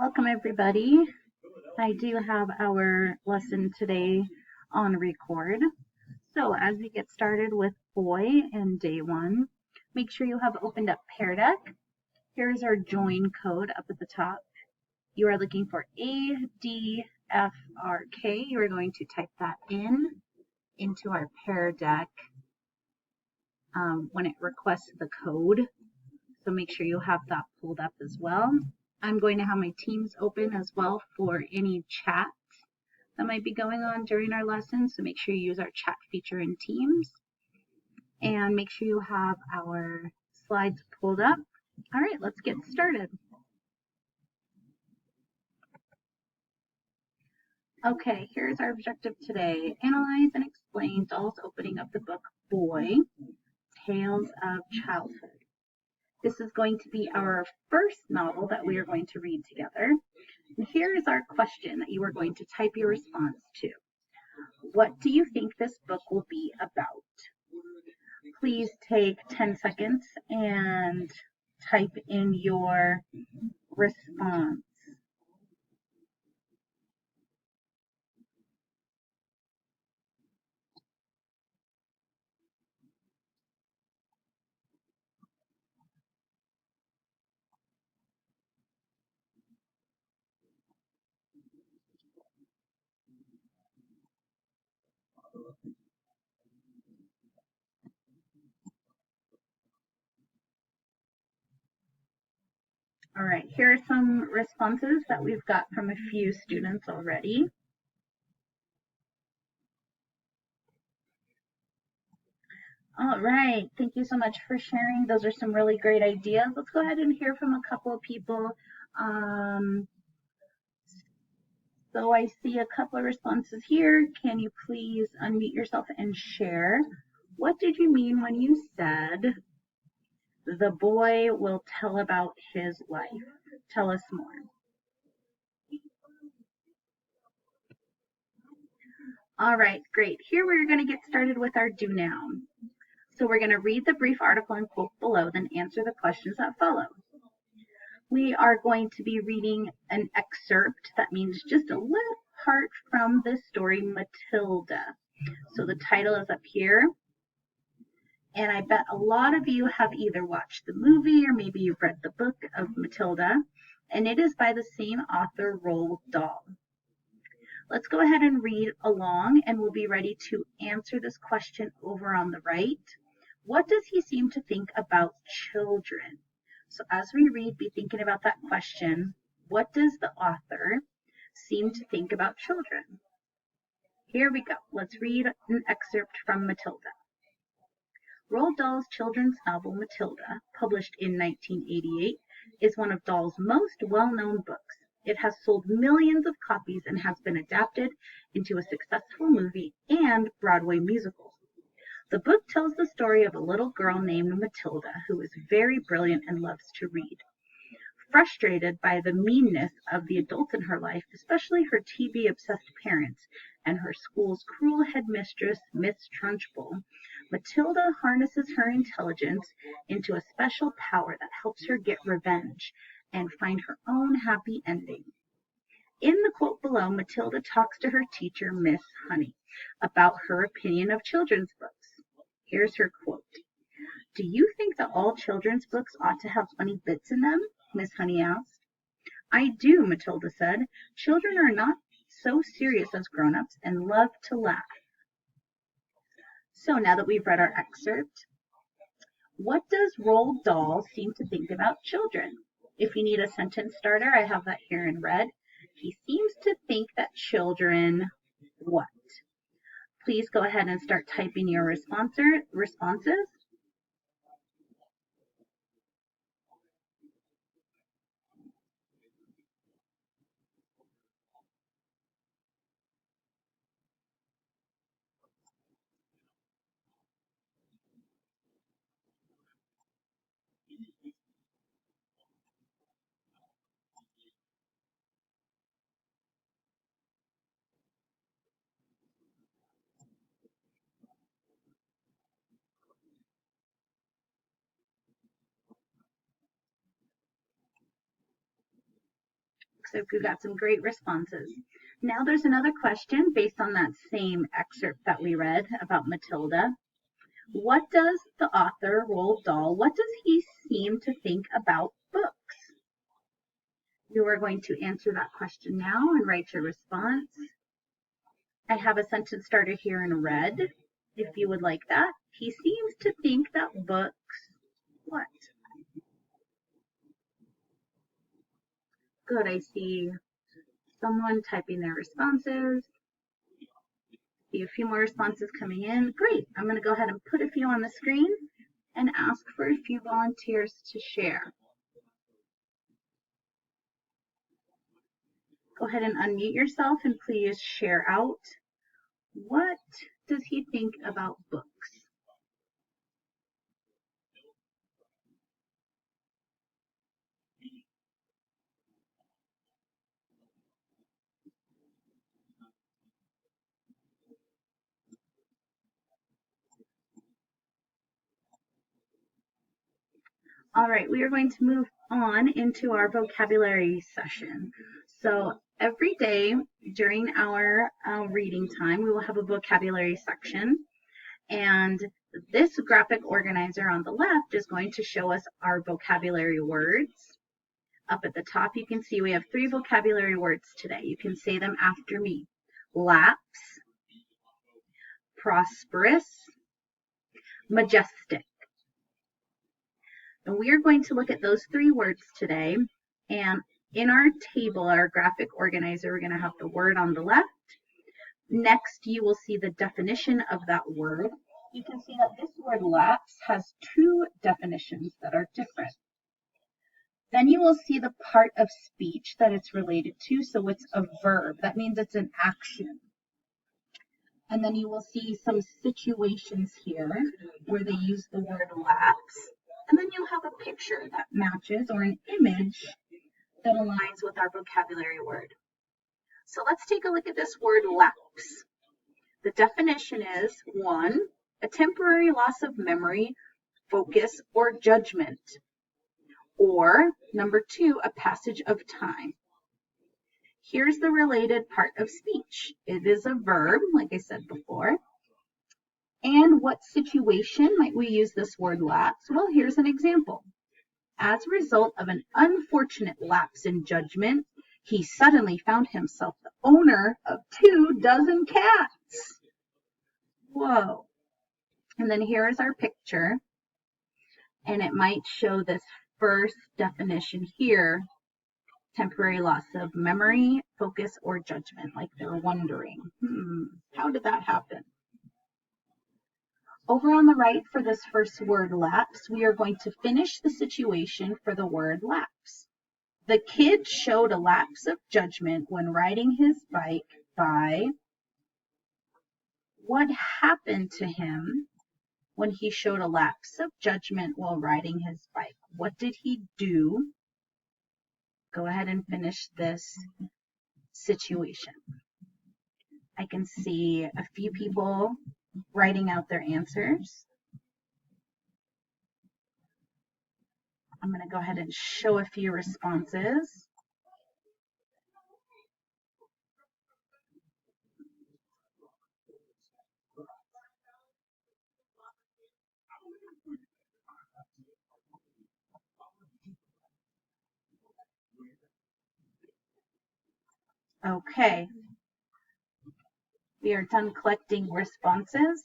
Welcome everybody. I do have our lesson today on record. So as we get started with boy and day one, make sure you have opened up Pear Deck. Here's our join code up at the top. You are looking for ADFRK. You are going to type that into our Pear Deck when it requests the code. So make sure you have that pulled up as well. I'm going to have my Teams open as well for any chat that might be going on during our lesson. So make sure you use our chat feature in Teams. And make sure you have our slides pulled up. All right, let's get started. Okay, here's our objective today. Analyze and explain Dahl's opening of the book Boy, Tales of Childhood. This is going to be our first novel that we are going to read together. And here is our question that you are going to type your response to. What do you think this book will be about? Please take 10 seconds and type in your response. All right, here are some responses that we've got from a few students already. All right, thank you so much for sharing. Those are some really great ideas. Let's go ahead and hear from a couple of people. So I see a couple of responses here. Can you please unmute yourself and share? What did you mean when you said the boy will tell about his life? Tell us more. All right, great. Here we're going to get started with our do now. So we're going to read the brief article and quote below, then answer the questions that follow. We are going to be reading an excerpt. That means just a little part from the story Matilda. So the title is up here. And I bet a lot of you have either watched the movie or maybe you've read the book of Matilda. And it is by the same author, Roald Dahl. Let's go ahead and read along and we'll be ready to answer this question over on the right. What does he seem to think about children? So as we read, be thinking about that question. What does the author seem to think about children? Here we go. Let's read an excerpt from Matilda. Roald Dahl's children's novel Matilda, published in 1988, is one of Dahl's most well-known books. It has sold millions of copies and has been adapted into a successful movie and Broadway musical. The book tells the story of a little girl named Matilda who is very brilliant and loves to read. Frustrated by the meanness of the adults in her life, especially her TV-obsessed parents and her school's cruel headmistress, Miss Trunchbull, Matilda harnesses her intelligence into a special power that helps her get revenge and find her own happy ending. In the quote below, Matilda talks to her teacher, Miss Honey, about her opinion of children's books. Here's her quote. Do you think that all children's books ought to have funny bits in them? Miss Honey asked. I do, Matilda said. Children are not so serious as grown-ups and love to laugh. So now that we've read our excerpt, what does Roald Dahl seem to think about children? If you need a sentence starter, I have that here in red. He seems to think that children what? Please go ahead and start typing your responses. Looks like we've got some great responses. Now there's another question based on that same excerpt that we read about Matilda. What does the author, Roald Dahl, what does he seem to think about books? You are going to answer that question now and write your response. I have a sentence starter here in red, if you would like that. He seems to think that books, what? Good, I see someone typing their responses. See a few more responses coming in. Great, I'm going to go ahead and put a few on the screen and ask for a few volunteers to share. Go ahead and unmute yourself and please share out. What does he think about books? All right, we are going to move on into our vocabulary session. So every day during our reading time, we will have a vocabulary section. And this graphic organizer on the left is going to show us our vocabulary words. Up at the top, you can see we have 3 vocabulary words today. You can say them after me. Lapse, prosperous, majestic. And we are going to look at those 3 words today. And in our table, our graphic organizer, we're going to have the word on the left. Next, you will see the definition of that word. You can see that this word lapse has 2 definitions that are different. Then you will see the part of speech that it's related to. So it's a verb. That means it's an action. And then you will see some situations here where they use the word lapse. And then you'll have a picture that matches or an image that aligns with our vocabulary word. So let's take a look at this word lapse. The definition is 1, a temporary loss of memory, focus, or judgment. Or number 2, a passage of time. Here's the related part of speech. It is a verb, like I said before. And what situation might we use this word lapse? Well, here's an example. As a result of an unfortunate lapse in judgment, he suddenly found himself the owner of 24 cats. Whoa. And then here is our picture. And it might show this first definition here, temporary loss of memory, focus, or judgment, like they're wondering, how did that happen? Over on the right for this first word lapse, we are going to finish the situation for the word lapse. The kid showed a lapse of judgment when riding his bike by. What happened to him when he showed a lapse of judgment while riding his bike? What did he do? Go ahead and finish this situation. I can see a few people writing out their answers. I'm going to go ahead and show a few responses. Okay. We are done collecting responses.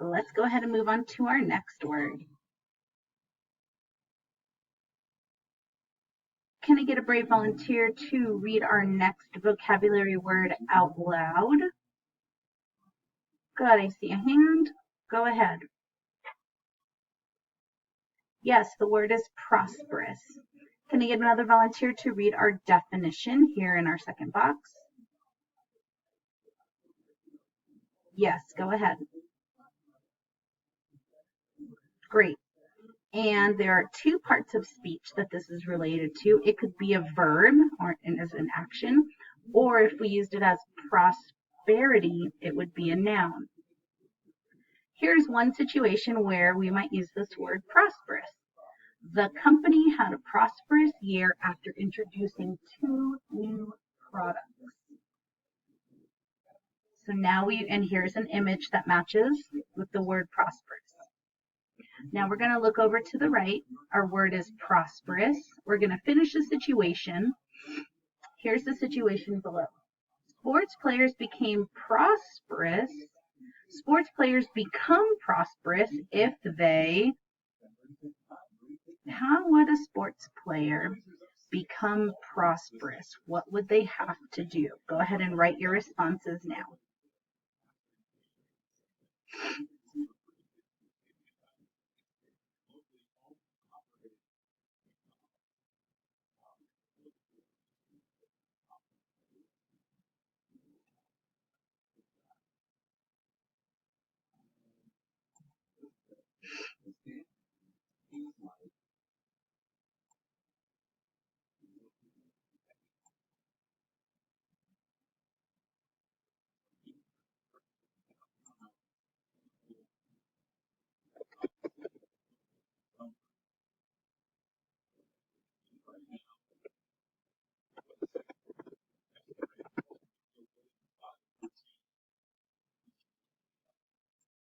Let's go ahead and move on to our next word. Can I get a brave volunteer to read our next vocabulary word out loud? Good, I see a hand. Go ahead. Yes, the word is prosperous. Can I get another volunteer to read our definition here in our second box? Yes, go ahead. Great. And there are 2 parts of speech that this is related to. It could be a verb or as an action, or if we used it as prosperity, it would be a noun. Here's one situation where we might use this word prosperous. The company had a prosperous year after introducing 2 new products. So now and here's an image that matches with the word prosperous. Now we're going to look over to the right. Our word is prosperous. We're going to finish the situation. Here's the situation below. Sports players became prosperous. Sports players become prosperous if they... How would a sports player become prosperous? What would they have to do? Go ahead and write your responses now.